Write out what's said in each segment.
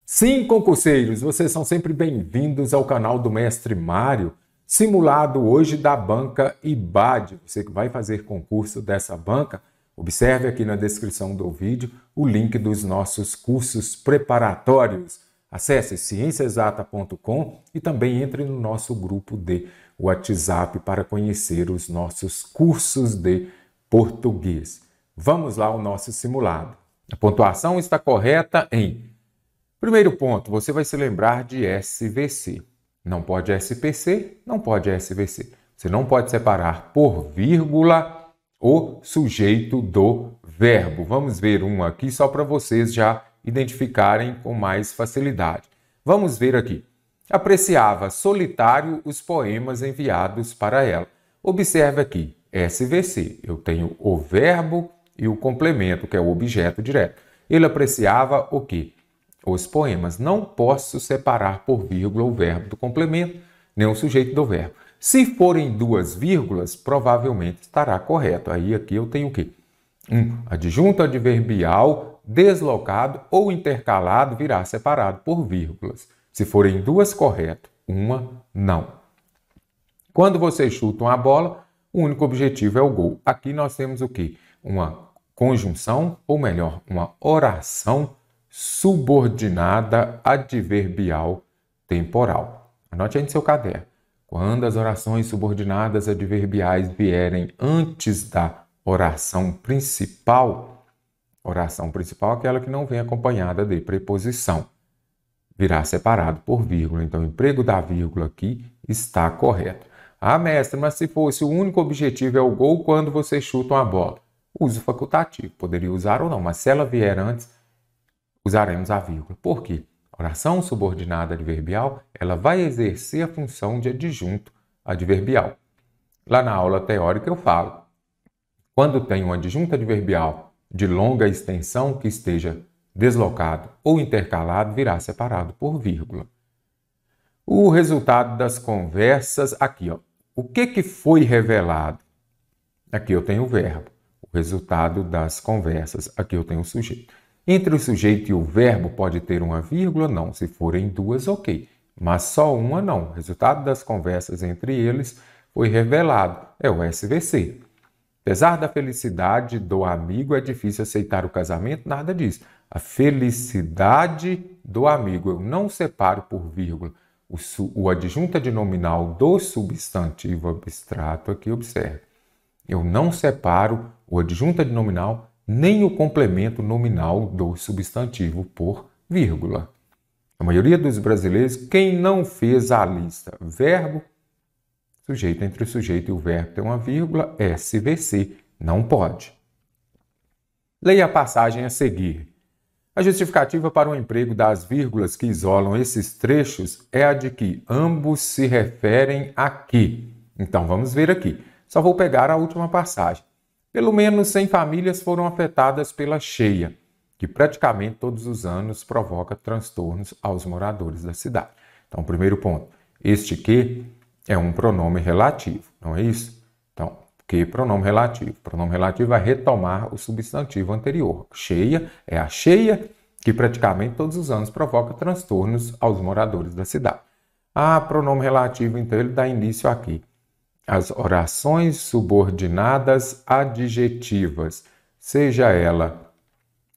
Sim, concurseiros, vocês são sempre bem-vindos ao canal do Mestre Mário, simulado hoje da banca IBAD. Você que vai fazer concurso dessa banca, observe aqui na descrição do vídeo o link dos nossos cursos preparatórios. Acesse cienciaexata.com e também entre no nosso grupo de WhatsApp para conhecer os nossos cursos de português. Vamos lá ao nosso simulado. A pontuação está correta em... Primeiro ponto, você vai se lembrar de SVC. Não pode SPC, não pode SVC. Você não pode separar por vírgula o sujeito do verbo. Vamos ver um aqui só para vocês já identificarem com mais facilidade. Vamos ver aqui. Apreciava solitário os poemas enviados para ela. Observe aqui, SVC. Eu tenho o verbo e o complemento, que é o objeto direto. Ele apreciava o quê? Os poemas. Não posso separar por vírgula o verbo do complemento, nem o sujeito do verbo. Se forem duas vírgulas, provavelmente estará correto. Aí aqui eu tenho o quê? Adjunto adverbial deslocado ou intercalado virá separado por vírgulas. Se forem duas, correto. Uma, não. Quando vocês chutam a bola, o único objetivo é o gol. Aqui nós temos o quê? Uma conjunção, ou melhor, uma oração subordinada adverbial temporal. Anote aí no seu caderno. Quando as orações subordinadas adverbiais vierem antes da oração principal é aquela que não vem acompanhada de preposição, virá separado por vírgula. Então, o emprego da vírgula aqui está correto. Ah, mestre, mas se fosse o único objetivo é o gol quando você chuta uma bola? Uso facultativo. Poderia usar ou não, mas se ela vier antes, usaremos a vírgula. Por quê? A oração subordinada adverbial, ela vai exercer a função de adjunto adverbial. Lá na aula teórica eu falo, quando tem um adjunto adverbial de longa extensão que esteja deslocado ou intercalado, virá separado por vírgula. O resultado das conversas, aqui, ó. O que foi revelado? Aqui eu tenho o verbo. O resultado das conversas, aqui eu tenho o sujeito. Entre o sujeito e o verbo pode ter uma vírgula? Não. Se forem duas, ok. Mas só uma, não. O resultado das conversas entre eles foi revelado. É o SVC. Apesar da felicidade do amigo, é difícil aceitar o casamento? Nada disso. A felicidade do amigo. Eu não separo por vírgula o adjunto adnominal do substantivo abstrato. Aqui, observe. Eu não separo o adjunto adnominal nem o complemento nominal do substantivo por vírgula. A maioria dos brasileiros, quem não fez a lista verbo, sujeito entre o sujeito e o verbo tem uma vírgula, SVC, não pode. Leia a passagem a seguir. A justificativa para o emprego das vírgulas que isolam esses trechos é a de que ambos se referem a quê? Então vamos ver aqui. Só vou pegar a última passagem. Pelo menos 100 famílias foram afetadas pela cheia, que praticamente todos os anos provoca transtornos aos moradores da cidade. Então, primeiro ponto, este que é um pronome relativo, não é isso? Então, que pronome relativo? Pronome relativo vai retomar o substantivo anterior. Cheia é a cheia que praticamente todos os anos provoca transtornos aos moradores da cidade. Ah, pronome relativo, então, ele dá início aqui. As orações subordinadas adjetivas, seja ela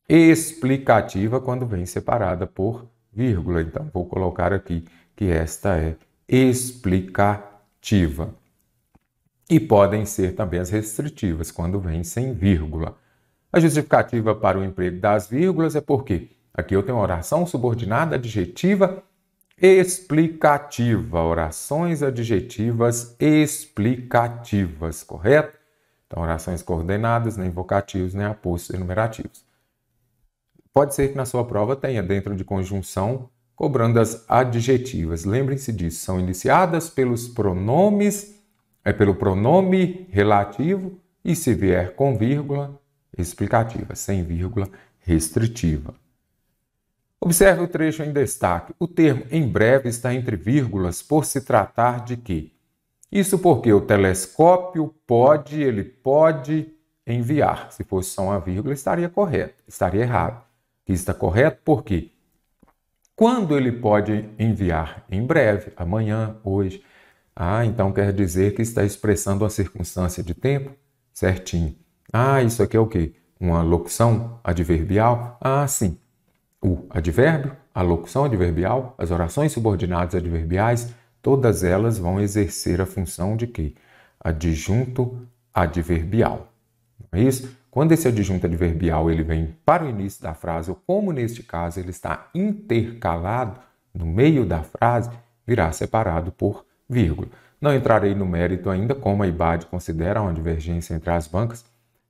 explicativa quando vem separada por vírgula. Então, vou colocar aqui que esta é explicativa. E podem ser também as restritivas, quando vem sem vírgula. A justificativa para o emprego das vírgulas é porque aqui eu tenho oração subordinada adjetiva explicativa, orações adjetivas explicativas, correto? Então, orações coordenadas, nem vocativos, nem apostos enumerativos. Pode ser que na sua prova tenha dentro de conjunção, cobrando as adjetivas. Lembrem-se disso, são iniciadas pelos pronomes, pelo pronome relativo e se vier com vírgula, explicativa, sem vírgula, restritiva. Observe o trecho em destaque. O termo em breve está entre vírgulas por se tratar de quê? Isso porque o telescópio ele pode enviar. Se fosse só uma vírgula, estaria correto, estaria errado. Aqui está correto porque Quando ele pode enviar? Em breve, amanhã, hoje. Então quer dizer que está expressando uma circunstância de tempo? Certinho. Isso aqui é o quê? Uma locução adverbial? Sim. O advérbio, a locução adverbial, as orações subordinadas adverbiais, todas elas vão exercer a função de quê? Adjunto adverbial. Não é isso? Quando esse adjunto adverbial ele vem para o início da frase, ou como neste caso ele está intercalado no meio da frase, virá separado por vírgula. Não entrarei no mérito ainda como a IBAD considera uma divergência entre as bancas,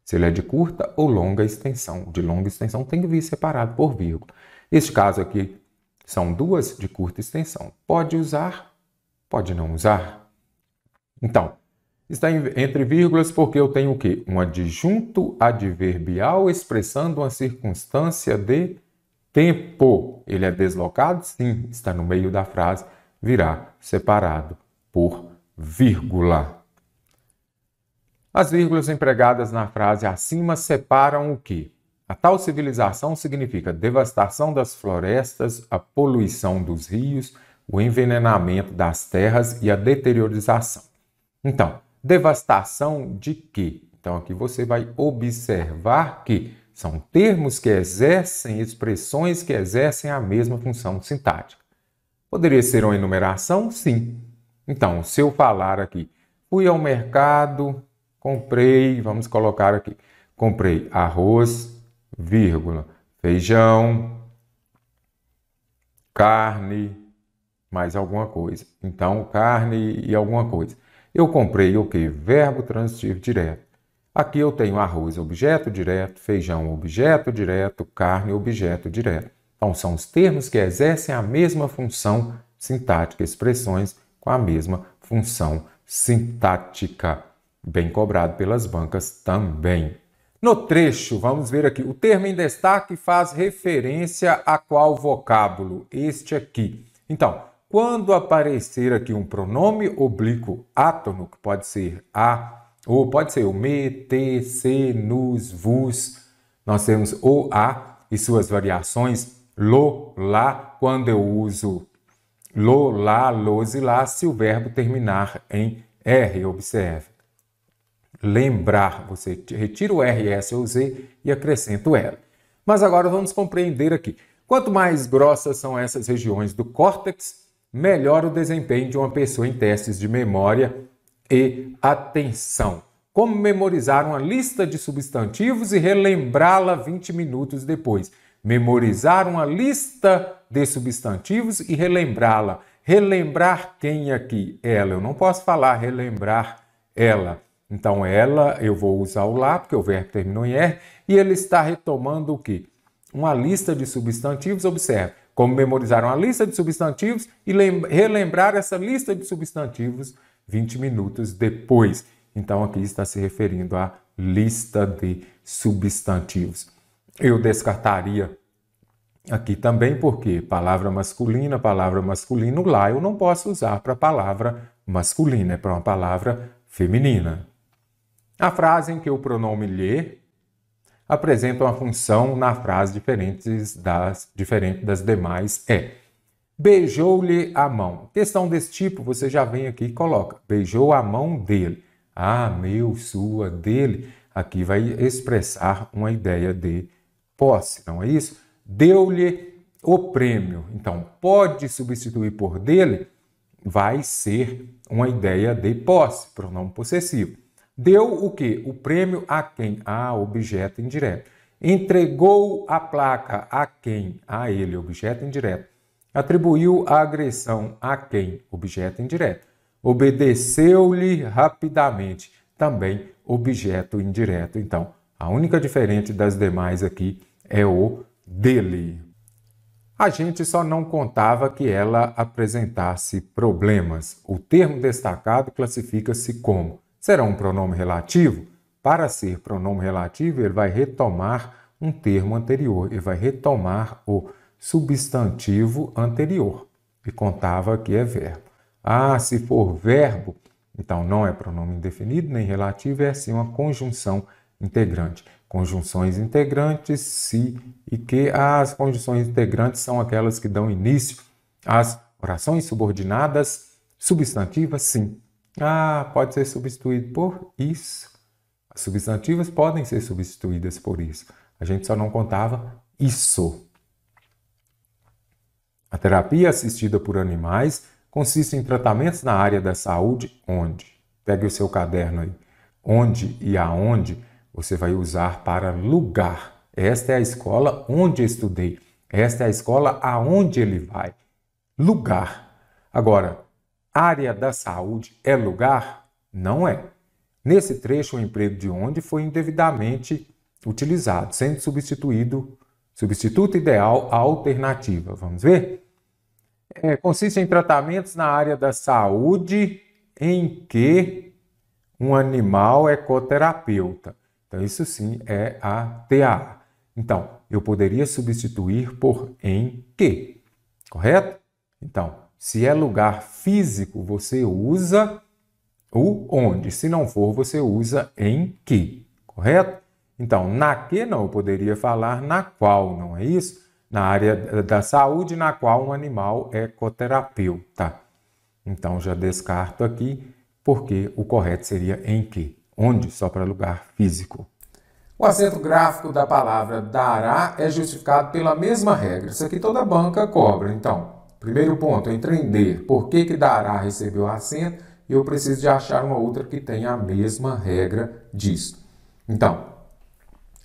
se ele é de curta ou longa extensão. De longa extensão tem que vir separado por vírgula. Este caso aqui são duas de curta extensão. Pode usar, pode não usar. Então, está entre vírgulas porque eu tenho o quê? Um adjunto adverbial expressando uma circunstância de tempo. Ele é deslocado? Sim, está no meio da frase, virá separado por vírgula. As vírgulas empregadas na frase acima separam o quê? A tal civilização significa devastação das florestas, a poluição dos rios, o envenenamento das terras e a deteriorização. Então, devastação de quê? Então, aqui você vai observar que são termos que exercem, expressões que exercem a mesma função sintática. Poderia ser uma enumeração? Sim. Então, se eu falar aqui, fui ao mercado, comprei, vamos colocar aqui, comprei arroz, vírgula, feijão, carne, mais alguma coisa. Então, carne e alguma coisa. Eu comprei o quê? Verbo transitivo direto. Aqui eu tenho arroz, objeto direto, feijão, objeto direto, carne, objeto direto. Então, são os termos que exercem a mesma função sintática, expressões com a mesma função sintática. Bem cobrado pelas bancas também. No trecho, vamos ver aqui, o termo em destaque faz referência a qual vocábulo? Este aqui. Então, quando aparecer aqui um pronome oblíquo átono, que pode ser a, ou pode ser o me, te, se, nos, vos, nós temos o a e suas variações, lo, lá, quando eu uso lo, lá, los e lá, se o verbo terminar em R, observe. Lembrar, você retira o R, S ou Z e acrescenta o L. Mas agora vamos compreender aqui. Quanto mais grossas são essas regiões do córtex, melhor o desempenho de uma pessoa em testes de memória e atenção. Como memorizar uma lista de substantivos e relembrá-la 20 minutos depois. Memorizar uma lista de substantivos e relembrá-la. Relembrar quem aqui? Ela. Eu não posso falar relembrar ela. Então, ela, eu vou usar o lá, porque o verbo terminou em R, e ele está retomando o quê? Uma lista de substantivos. Observe, como memorizar uma lista de substantivos e relembrar essa lista de substantivos 20 minutos depois. Então, aqui está se referindo à lista de substantivos. Eu descartaria aqui também, porque palavra masculino, lá eu não posso usar para palavra masculina, é para uma palavra feminina. A frase em que o pronome lhe apresenta uma função na frase diferente das demais é: beijou-lhe a mão. Questão desse tipo, você já vem aqui e coloca: beijou a mão dele. Meu, sua, dele. Aqui vai expressar uma ideia de posse, não é isso? Deu-lhe o prêmio. Então, pode substituir por dele, vai ser uma ideia de posse, pronome possessivo. Deu o quê? O prêmio a quem? Objeto indireto. Entregou a placa a quem? A ele, objeto indireto. Atribuiu a agressão a quem? Objeto indireto. Obedeceu-lhe rapidamente, também objeto indireto. Então, a única diferente das demais aqui é o dele. A gente só não contava que ela apresentasse problemas. O termo destacado classifica-se como: será um pronome relativo? Para ser pronome relativo, ele vai retomar um termo anterior, ele vai retomar o substantivo anterior. E contava que é verbo. Se for verbo, então não é pronome indefinido nem relativo, é sim uma conjunção integrante. conjunções integrantes, se e que. As conjunções integrantes são aquelas que dão início às orações subordinadas substantivas, sim. Pode ser substituído por isso. As substantivas podem ser substituídas por isso. A gente só não contava isso. A terapia assistida por animais consiste em tratamentos na área da saúde, onde? Pegue o seu caderno aí. Onde e aonde você vai usar para lugar. Esta é a escola onde estudei. Esta é a escola aonde ele vai. Lugar. Agora, área da saúde é lugar? Não é. Nesse trecho, o emprego de onde foi indevidamente utilizado, sendo substituto ideal a alternativa. Vamos ver? Consiste em tratamentos na área da saúde em que um animal é coterapeuta. Então, isso sim é a TAA. Então, eu poderia substituir por em que, correto? Então, se é lugar físico, você usa o onde. Se não for, você usa em que, correto? Então, na que não, eu poderia falar na qual, não é isso? Na área da saúde, na qual um animal é coterapeuta. Então, já descarto aqui, porque o correto seria em que. Onde? Só para lugar físico. O acento gráfico da palavra dará é justificado pela mesma regra. Isso aqui toda banca cobra. Então, primeiro ponto, entender por que dará recebeu acento e eu preciso de achar uma outra que tenha a mesma regra disso. Então,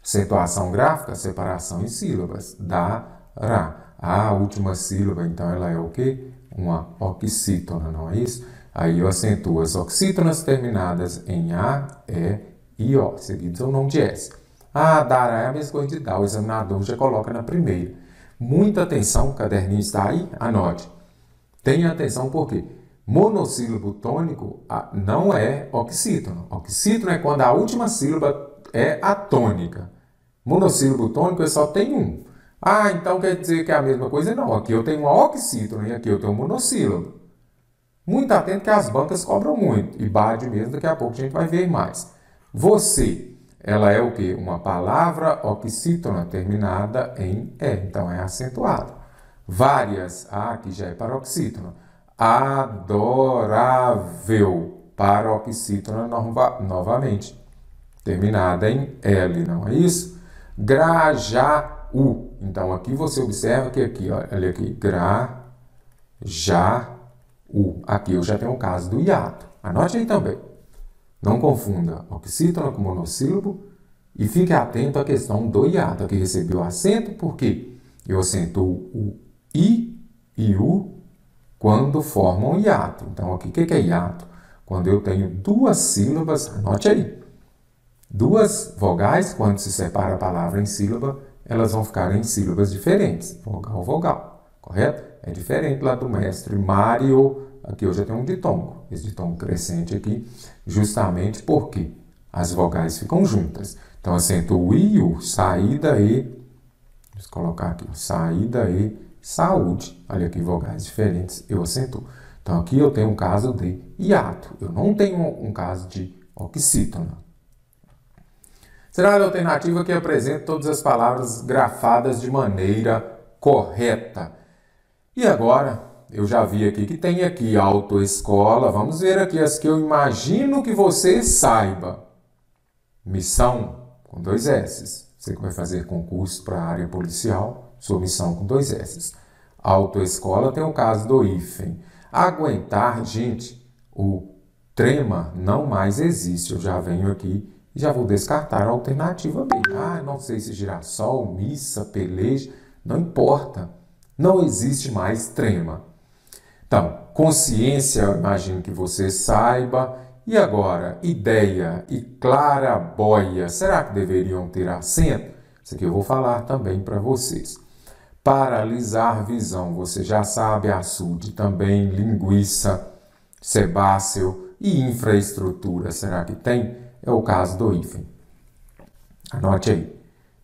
acentuação gráfica, separação em sílabas. Dará. A última sílaba, então, ela é o quê? Uma oxítona, não é isso? Aí eu acentuo as oxítonas terminadas em A, E e O, seguidos ao nome de S. Dará é a mesma coisa de dar, o examinador já coloca na primeira. Muita atenção, o caderninho está aí, anote. Tenha atenção porque monossílabo tônico não é oxítono. Oxítono é quando a última sílaba é a tônica. Monossílabo tônico só tem um. Então quer dizer que é a mesma coisa? Não, aqui eu tenho uma oxítono e aqui eu tenho um monossílabo. Muito atento que as bancas cobram muito. E BAD mesmo, daqui a pouco a gente vai ver mais. Você, ela é o quê? Uma palavra oxítona terminada em E. Então é acentuado. Várias, aqui já é paroxítona. Adorável, paroxítona novamente. Terminada em L, não é isso? Grajaú. Então aqui você observa que aqui, olha aqui, grajaú. Aqui eu já tenho o caso do hiato. Anote aí também. Não confunda oxítona com monossílabo e fique atento à questão do hiato. Aqui recebeu acento porque eu acentuo o I e o quando formam hiato. Então, aqui o que é hiato? Quando eu tenho duas sílabas, anote aí. Duas vogais, quando se separa a palavra em sílaba, elas vão ficar em sílabas diferentes. Vogal, vogal. Correto? É diferente lá do mestre Mário. Aqui eu já tenho um ditongo. Esse ditongo crescente aqui, justamente porque as vogais ficam juntas. Então, acento o I e o, saída e, vou colocar aqui, saída e saúde. Olha aqui, vogais diferentes, eu acentuo. Então, aqui eu tenho um caso de hiato. Eu não tenho um caso de oxítona. Será a alternativa que apresenta todas as palavras grafadas de maneira correta. E agora, eu já vi aqui que tem aqui autoescola. Vamos ver aqui as que eu imagino que você saiba. Missão, com 2 S. Você que vai fazer concurso para a área policial, sua missão com 2 S. Autoescola tem o caso do hífen. Aguentar, gente, o trema não mais existe. Eu já venho aqui e já vou descartar a alternativa B. Não sei se girassol, missa, peleja, não importa. Não existe mais trema. Então, consciência, eu imagino que você saiba. E agora, ideia e clarabóia, será que deveriam ter acento? Isso aqui eu vou falar também para vocês. Paralisar visão, você já sabe, açude também, linguiça, sebáceo e infraestrutura, será que tem? É o caso do hífen. Anote aí.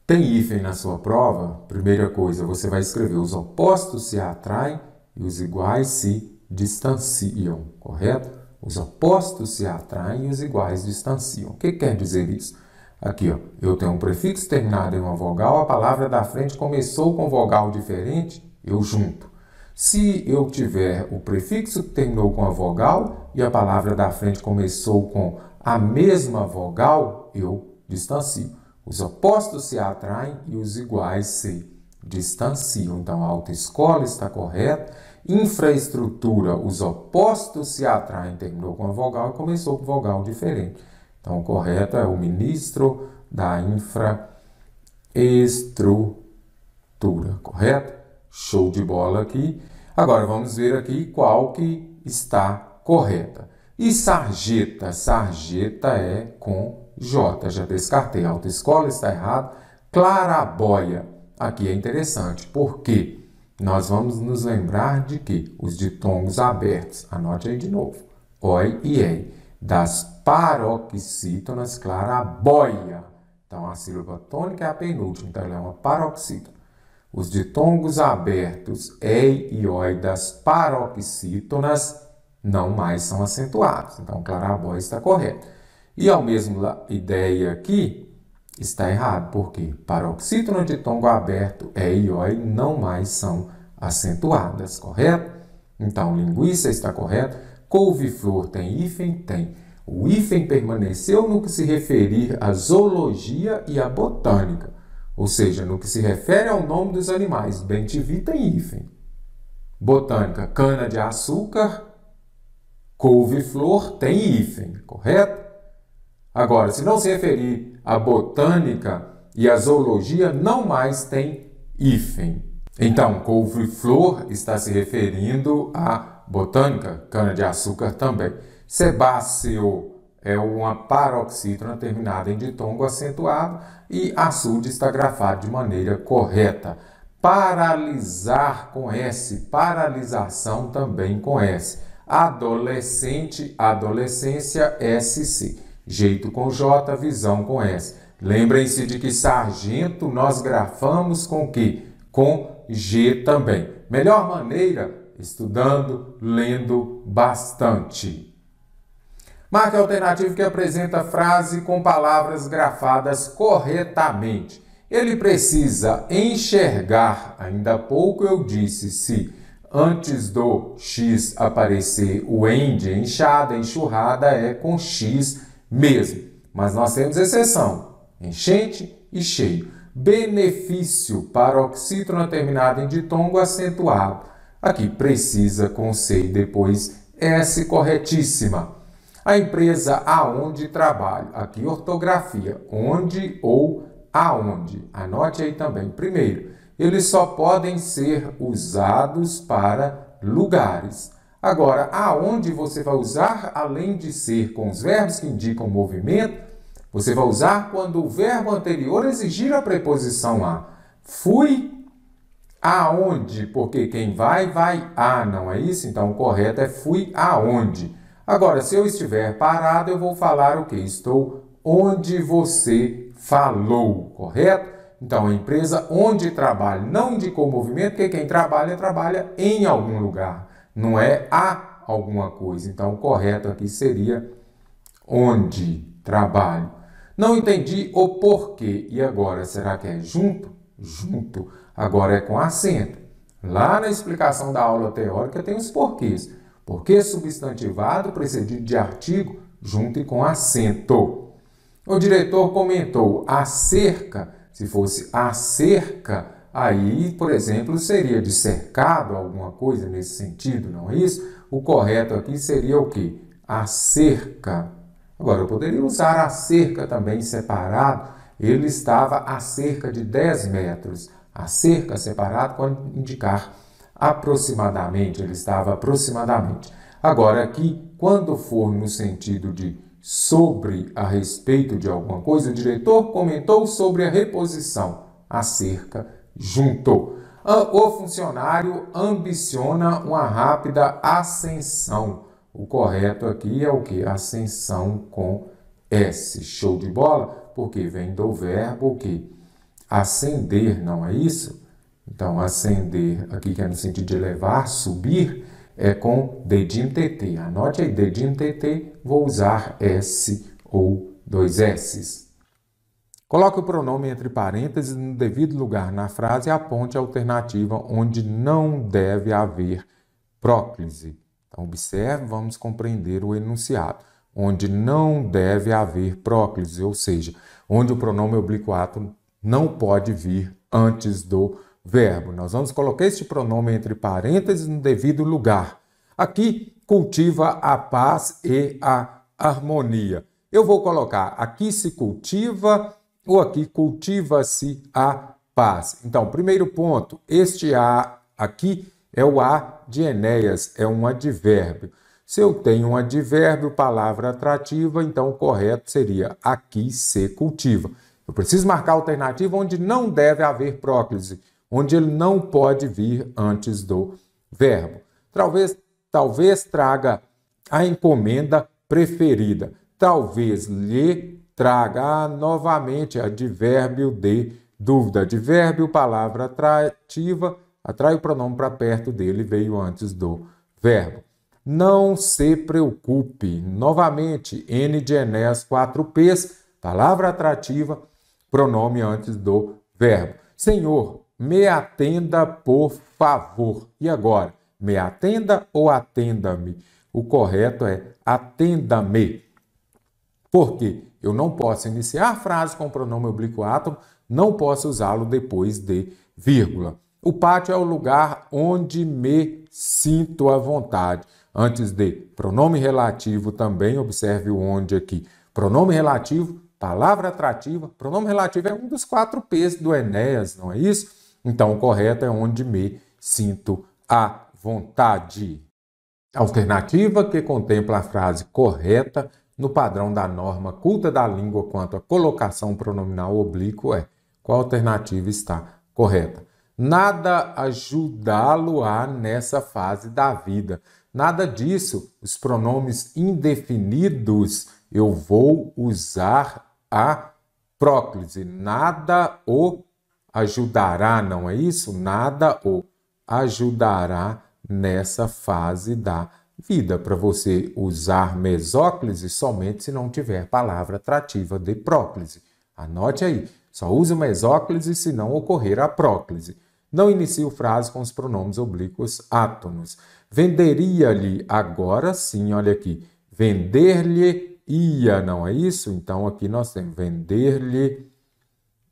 Tem hífen na sua prova? Primeira coisa, você vai escrever os opostos se atraem e os iguais se distanciam, correto? Os opostos se atraem e os iguais distanciam. O que quer dizer isso? Aqui, ó, eu tenho um prefixo terminado em uma vogal, a palavra da frente começou com vogal diferente, eu junto. Se eu tiver o prefixo que terminou com a vogal e a palavra da frente começou com a mesma vogal, eu distancio. Os opostos se atraem e os iguais se distanciam. Então, a autoescola está correta. Infraestrutura, os opostos se atraem, terminou com a vogal e começou com vogal diferente. Então, o correto é o ministro da infraestrutura, correto? Show de bola aqui. Agora, vamos ver aqui qual que está correta. E sarjeta? Sarjeta é com J, já descartei. A autoescola está errado. Claraboia, aqui é interessante, porque nós vamos nos lembrar de que os ditongos abertos, anote aí de novo, oi e ei, das paroxítonas, claraboia. Então, a sílaba tônica é a penúltima, então ela é uma paroxítona. Os ditongos abertos, ei e oi, das paroxítonas, não mais são acentuados. Então, claraboia está correto. E a mesma ideia aqui está errado, porque paroxítona de ditongo aberto, ei e oi, não mais são acentuadas, correto? Então, linguiça está correto. Couve-flor tem hífen? Tem. O hífen permaneceu no que se referir à zoologia e à botânica, ou seja, no que se refere ao nome dos animais. Bem-te-vi tem hífen. Botânica, cana-de-açúcar, couve-flor tem hífen, correto? Agora, se não se referir à botânica e à zoologia, não mais tem hífen. Então, couve-flor está se referindo à botânica, cana-de-açúcar também. Sebáceo é uma paroxítona terminada em ditongo acentuado e açude está grafado de maneira correta. Paralisar com S, paralisação também com S. Adolescente, adolescência, SC. Jeito com J, visão com S. Lembrem-se de que sargento nós grafamos com que? Com G também. Melhor maneira, estudando, lendo bastante. Marque a alternativa que apresenta a frase com palavras grafadas corretamente. Ele precisa enxergar. Ainda há pouco eu disse se antes do X aparecer o EN de enxada, enxurrada é com X mesmo. Mas nós temos exceção. Enchente e cheio. Benefício, paroxítona terminada em ditongo acentuado. Aqui precisa com C e depois S, corretíssima. A empresa aonde trabalho. Aqui ortografia, onde ou aonde. Anote aí também. Primeiro, eles só podem ser usados para lugares. Agora, aonde você vai usar, além de ser com os verbos que indicam movimento, você vai usar quando o verbo anterior exigir a preposição a. Fui aonde, porque quem vai, vai a, não é isso? Então, o correto é fui aonde. Agora, se eu estiver parado, eu vou falar o quê? Estou onde você falou, correto? Então, a empresa onde trabalho não indicou movimento, porque quem trabalha, trabalha em algum lugar, não é a alguma coisa. Então, o correto aqui seria onde trabalho. Não entendi o porquê. E agora, será que é junto? Junto. Agora é com acento. Lá na explicação da aula teórica tem os porquês. Porquê substantivado precedido de artigo junto e com acento. O diretor comentou acerca. Se fosse acerca, aí, por exemplo, seria de cercado, alguma coisa nesse sentido, não é isso? O correto aqui seria o quê? Acerca. Agora, eu poderia usar acerca também separado. Ele estava a cerca de 10 metros. Acerca separado quando indicar aproximadamente, ele estava aproximadamente. Agora aqui, quando for no sentido de sobre, a respeito de alguma coisa, o diretor comentou sobre a reposição, acerca, juntou. O funcionário ambiciona uma rápida ascensão. O correto aqui é o que? Ascensão com S. Show de bola? Porque vem do verbo o que? Ascender, não é isso? Então, ascender, aqui que é no sentido de elevar, subir, é com dedinho TT. Anote aí, dedinho TT, vou usar S ou dois S's. Coloque o pronome entre parênteses no devido lugar na frase e aponte a alternativa onde não deve haver próclise. Então, observe, vamos compreender o enunciado. Onde não deve haver próclise, ou seja, onde o pronome oblíquo átono não pode vir antes do verbo. Nós vamos colocar este pronome entre parênteses no devido lugar. Aqui, cultiva a paz e a harmonia. Eu vou colocar aqui se cultiva ou aqui cultiva-se a paz. Então, primeiro ponto, este A aqui é o A de Enéas, é um advérbio. Se eu tenho um advérbio, palavra atrativa, então o correto seria aqui se cultiva. Eu preciso marcar a alternativa onde não deve haver próclise, onde ele não pode vir antes do verbo. Talvez traga a encomenda preferida. Talvez lhe traga novamente advérbio de dúvida. Advérbio, palavra atrativa, atrai o pronome para perto dele, veio antes do verbo. Não se preocupe. Novamente, N de Enéas, 4 P's, palavra atrativa, pronome antes do verbo. Senhor, me atenda, por favor. E agora? Me atenda ou atenda-me? O correto é atenda-me. Por quê? Eu não posso iniciar a frase com o pronome oblíquo átono, não posso usá-lo depois de vírgula. O pátio é o lugar onde me sinto à vontade. Antes de pronome relativo também, observe o onde aqui. Pronome relativo, palavra atrativa. Pronome relativo é um dos 4 P's do Enéas, não é isso? Então, o correto é onde me sinto à vontade. Alternativa que contempla a frase correta no padrão da norma culta da língua quanto à colocação pronominal oblíquo é: qual alternativa está correta? Nada ajudá-lo-á nessa fase da vida. Nada disso. Os pronomes indefinidos, eu vou usar a próclise. Nada o ajudará, não é isso? Nada o ajudará nessa fase da vida. Para você usar mesóclise somente se não tiver palavra atrativa de próclise. Anote aí. Só usa mesóclise se não ocorrer a próclise. Não inicio frase com os pronomes oblíquos átonos. Venderia-lhe, agora sim, olha aqui. Vender-lhe ia, não é isso? Então, aqui nós temos vender-lhe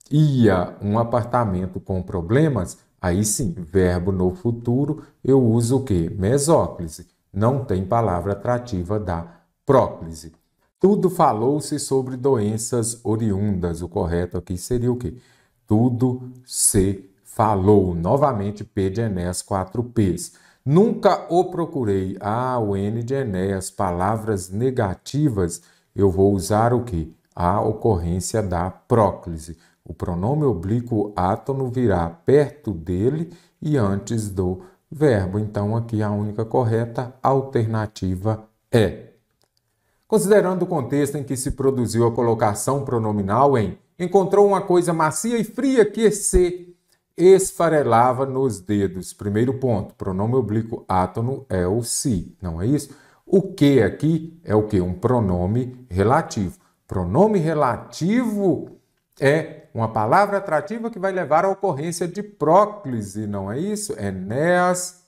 ia um apartamento com problemas. Aí sim, verbo no futuro, eu uso o quê? Mesóclise. Não tem palavra atrativa da próclise. Tudo falou-se sobre doenças oriundas. O correto aqui seria o quê? Tudo se falou. Novamente, P de Enéas, 4 P's. Nunca o procurei. O N de Enéas, palavras negativas, eu vou usar o quê? A ocorrência da próclise. O pronome oblíquo átono virá perto dele e antes do verbo. Então, aqui a única correta alternativa é. Considerando o contexto em que se produziu a colocação pronominal em encontrou uma coisa macia e fria que se esfarelava nos dedos. Primeiro ponto, pronome oblíquo átono é o se, não é isso? O que aqui é o que? Um pronome relativo. Pronome relativo é uma palavra atrativa que vai levar à ocorrência de próclise, não é isso? Enéas,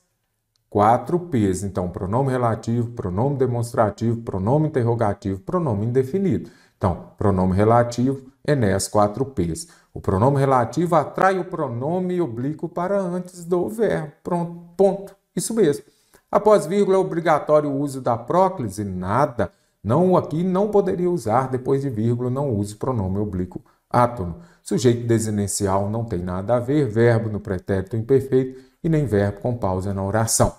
4 P's. Então, pronome relativo, pronome demonstrativo, pronome interrogativo, pronome indefinido. Então, pronome relativo, Enéas, 4 P's. O pronome relativo atrai o pronome oblíquo para antes do verbo. Pronto, ponto. Isso mesmo. Após vírgula, é obrigatório o uso da próclise? Nada. Não, aqui não poderia usar. Depois de vírgula, não use pronome oblíquo átono. Sujeito desinencial não tem nada a ver. Verbo no pretérito imperfeito e nem verbo com pausa na oração.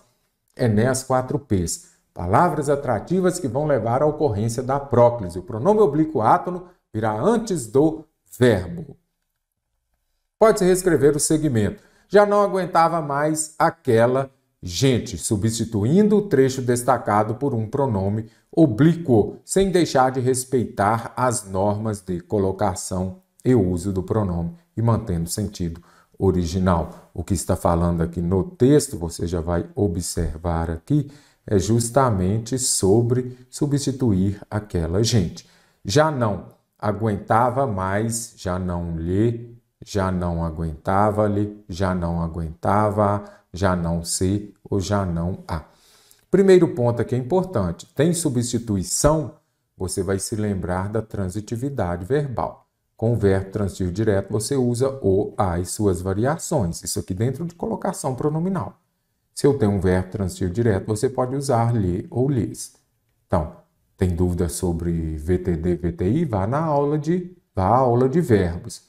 Enéas, 4 P's. Palavras atrativas que vão levar à ocorrência da próclise. O pronome oblíquo átono virá antes do verbo. Pode-se reescrever o segmento. Já não aguentava mais aquela gente, substituindo o trecho destacado por um pronome oblíquo, sem deixar de respeitar as normas de colocação e uso do pronome e mantendo o sentido original. O que está falando aqui no texto, você já vai observar aqui, é justamente sobre substituir aquela gente. Já não aguentava mais, já não lhe, já não aguentava-lhe, já não aguentava, já não se ou já não a. Primeiro ponto aqui é importante. Tem substituição, você vai se lembrar da transitividade verbal. Com o verbo transitivo direto, você usa o, a e suas variações. Isso aqui dentro de colocação pronominal. Se eu tenho um verbo transitivo direto, você pode usar lhe ou lhes. Então, tem dúvida sobre VTD, VTI? Vá à aula de verbos.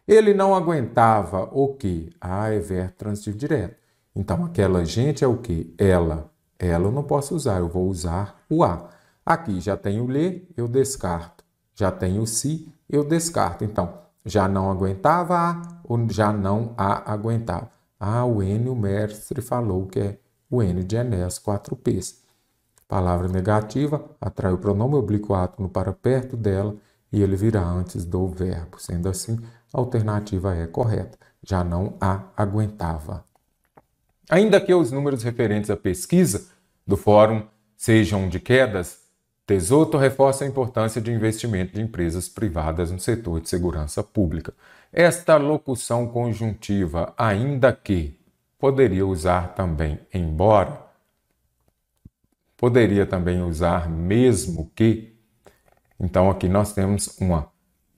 Ele não aguentava o quê? Ah, é verbo transitivo direto. Então, aquela gente é o quê? Ela. Ela eu não posso usar, eu vou usar o a. Aqui já tenho lhe, eu descarto. Já tenho se, eu descarto. Então, já não aguentava a ou já não a aguentava. Ah, o N, o mestre falou que é o N de Enéas, 4 P's. Palavra negativa, atrai o pronome oblíquo átono para perto dela e ele virá antes do verbo. Sendo assim, a alternativa é correta. Já não a aguentava. Ainda que os números referentes à pesquisa do Fórum sejam de quedas, Tesoto reforça a importância de investimento de empresas privadas no setor de segurança pública. Esta locução conjuntiva, ainda que, poderia usar também embora, poderia também usar mesmo que. Então, aqui nós temos uma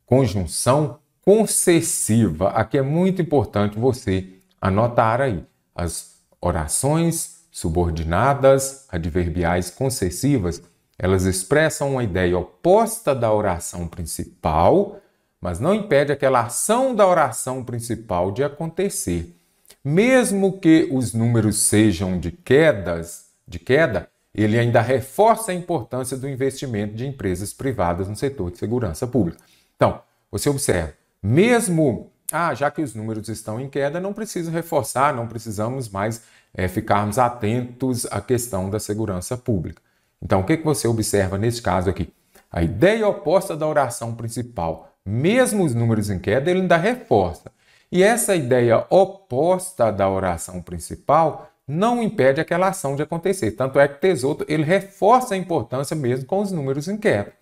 conjunção concessiva. Aqui é muito importante você anotar aí as orações subordinadas, adverbiais concessivas. Elas expressam uma ideia oposta da oração principal, mas não impede aquela ação da oração principal de acontecer. Mesmo que os números sejam de queda, ele ainda reforça a importância do investimento de empresas privadas no setor de segurança pública. Então, você observa, mesmo, já que os números estão em queda, não preciso reforçar, não precisamos mais ficarmos atentos à questão da segurança pública. Então, o que você observa nesse caso aqui? A ideia oposta da oração principal, mesmo os números em queda, ele ainda reforça. E essa ideia oposta da oração principal não impede aquela ação de acontecer. Tanto é que Tesoto, ele reforça a importância mesmo com os números em queda.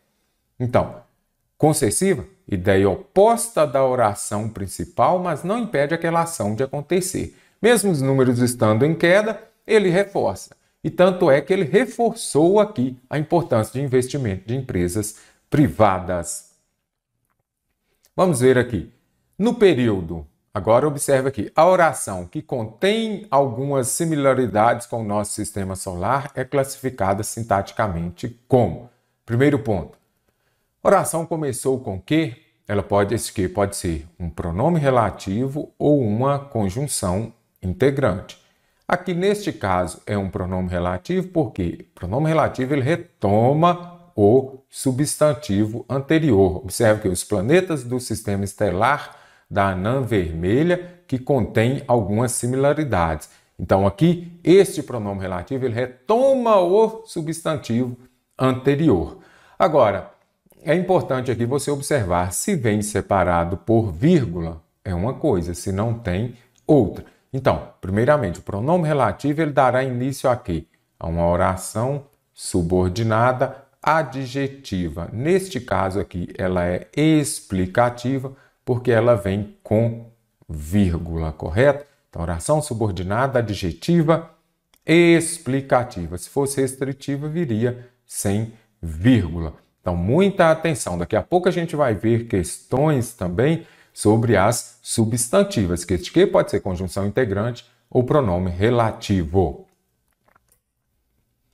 Então, concessiva, ideia oposta da oração principal, mas não impede aquela ação de acontecer. Mesmo os números estando em queda, ele reforça. E tanto é que ele reforçou aqui a importância de investimento de empresas privadas. Vamos ver aqui. No período, agora observe aqui, a oração que contém algumas similaridades com o nosso sistema solar é classificada sintaticamente como. Primeiro ponto. Oração começou com que? Esse que pode ser um pronome relativo ou uma conjunção integrante. Aqui, neste caso, é um pronome relativo, porque o pronome relativo ele retoma o substantivo anterior. Observe que os planetas do sistema estelar da anã vermelha que contém algumas similaridades. Então, aqui, este pronome relativo ele retoma o substantivo anterior. Agora, é importante aqui você observar se vem separado por vírgula, é uma coisa, se não tem, outra. Então, primeiramente, o pronome relativo ele dará início a quê? A uma oração subordinada adjetiva. Neste caso aqui, ela é explicativa porque ela vem com vírgula, correto? Então, oração subordinada adjetiva explicativa. Se fosse restritiva, viria sem vírgula. Então, muita atenção. Daqui a pouco a gente vai ver questões também sobre as substantivas, que este que pode ser conjunção integrante ou pronome relativo.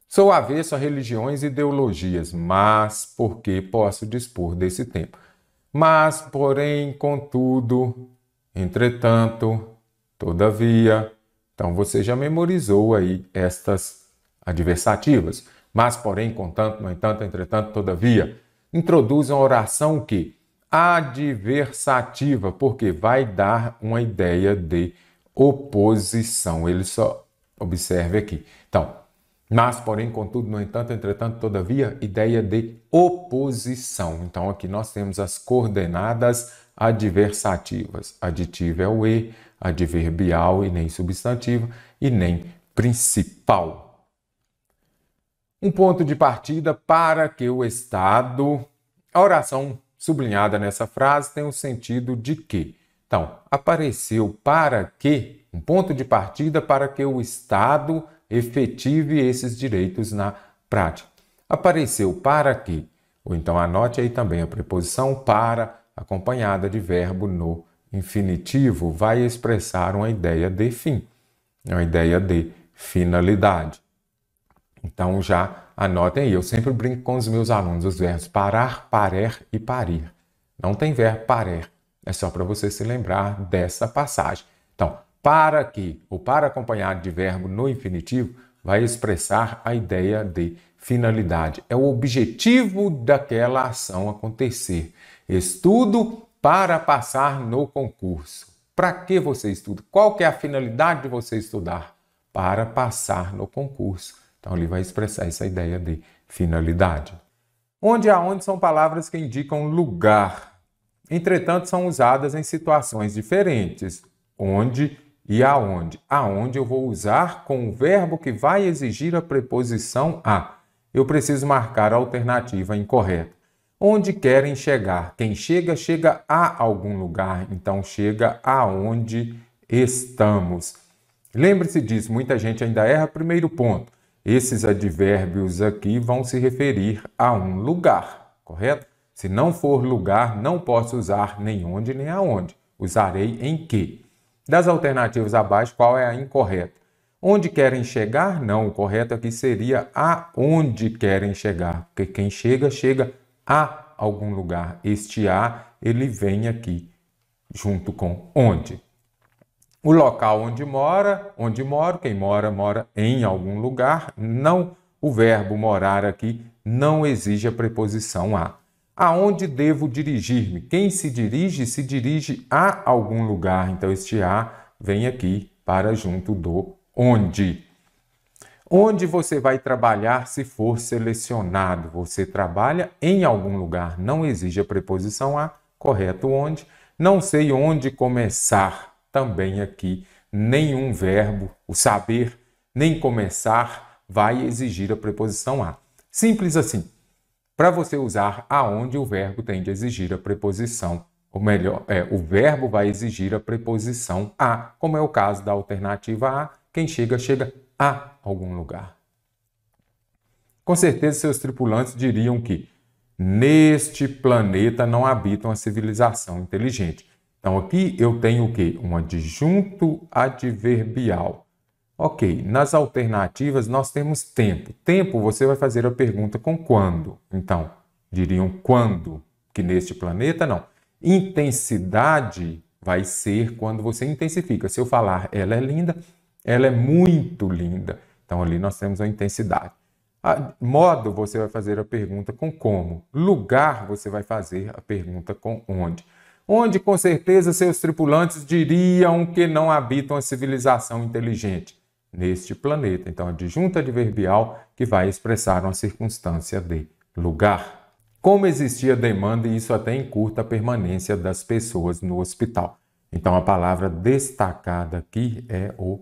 Sou avesso a religiões e ideologias, mas porque posso dispor desse tempo. Mas, porém, contudo, entretanto, todavia. Então, você já memorizou aí estas adversativas. Mas, porém, contanto, no entanto, entretanto, todavia. Introduz uma oração que adversativa, porque vai dar uma ideia de oposição. Ele só observe aqui. Então, mas, porém, contudo, no entanto, entretanto, todavia, ideia de oposição. Então, aqui nós temos as coordenadas adversativas. Aditivo é o e, adverbial e nem substantivo e nem principal. Um ponto de partida para que o estado, a oração sublinhada nessa frase tem o sentido de que. Então, apareceu para que, um ponto de partida para que o Estado efetive esses direitos na prática. Apareceu para que, ou então anote aí também a preposição para, acompanhada de verbo no infinitivo, vai expressar uma ideia de fim, uma ideia de finalidade. Então já anotem aí, eu sempre brinco com os meus alunos, os verbos parar, parer e parir. Não tem verbo parer, é só para você se lembrar dessa passagem. Então, para que, ou para acompanhado de verbo no infinitivo, vai expressar a ideia de finalidade. É o objetivo daquela ação acontecer. Estudo para passar no concurso. Para que você estuda? Qual que é a finalidade de você estudar? Para passar no concurso. Então, ele vai expressar essa ideia de finalidade. Onde e aonde são palavras que indicam lugar. Entretanto, são usadas em situações diferentes. Onde e aonde. Aonde eu vou usar com o verbo que vai exigir a preposição a. Eu preciso marcar a alternativa incorreta. Onde querem chegar? Quem chega, chega a algum lugar. Então, chega aonde estamos. Lembre-se disso, muita gente ainda erra. Primeiro ponto. Esses advérbios aqui vão se referir a um lugar, correto? Se não for lugar, não posso usar nem onde nem aonde. Usarei em que. Das alternativas abaixo, qual é a incorreta? Onde querem chegar? Não, o correto aqui seria aonde querem chegar, porque quem chega, chega a algum lugar. Este a, ele vem aqui junto com onde. O local onde moro, quem mora, mora em algum lugar. Não, o verbo morar aqui não exige a preposição a. Aonde devo dirigir-me? Quem se dirige a algum lugar. Então, este a vem aqui para junto do onde. Onde você vai trabalhar se for selecionado? Você trabalha em algum lugar. Não exige a preposição a, correto onde. Não sei onde começar. Também aqui, nenhum verbo, o saber, nem começar, vai exigir a preposição a. Simples assim. Para você usar aonde, o verbo tem de exigir a preposição, ou melhor, o verbo vai exigir a preposição a, como é o caso da alternativa a, quem chega, chega a algum lugar. Com certeza, seus tripulantes diriam que neste planeta não habita uma civilização inteligente. Então, aqui eu tenho o quê? Um adjunto adverbial. Ok, nas alternativas nós temos tempo. Tempo, você vai fazer a pergunta com quando. Então, diriam quando, que neste planeta não. Intensidade vai ser quando você intensifica. Se eu falar ela é linda, ela é muito linda. Então, ali nós temos a intensidade. Modo, você vai fazer a pergunta com como. Lugar, você vai fazer a pergunta com onde. Onde, com certeza, seus tripulantes diriam que não habitam a civilização inteligente. Neste planeta. Então, adjunto adverbial que vai expressar uma circunstância de lugar. Como existia demanda, e isso até encurta a permanência das pessoas no hospital. Então, a palavra destacada aqui é o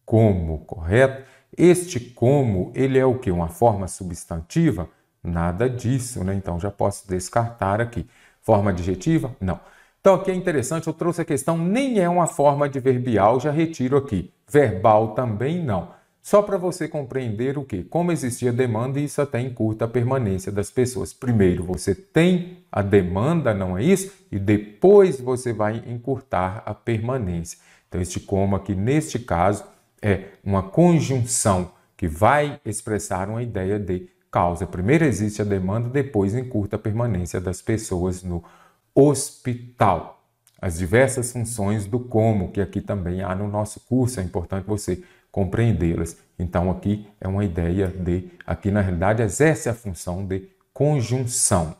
como, correto? Este como, ele é o quê? Uma forma substantiva? Nada disso, né? Então, já posso descartar aqui. Forma adjetiva? Não. Então, aqui é interessante, eu trouxe a questão, nem é uma forma adverbial, já retiro aqui. Verbal também não. Só para você compreender o quê? Como existia demanda, e isso até encurta a permanência das pessoas. Primeiro, você tem a demanda, não é isso? E depois você vai encurtar a permanência. Então, este como aqui, neste caso, é uma conjunção que vai expressar uma ideia de causa. Primeiro existe a demanda, depois encurta a permanência das pessoas no hospital. As diversas funções do como, que aqui também há no nosso curso, é importante você compreendê-las. Então, aqui é uma ideia de, aqui na realidade, exerce a função de conjunção.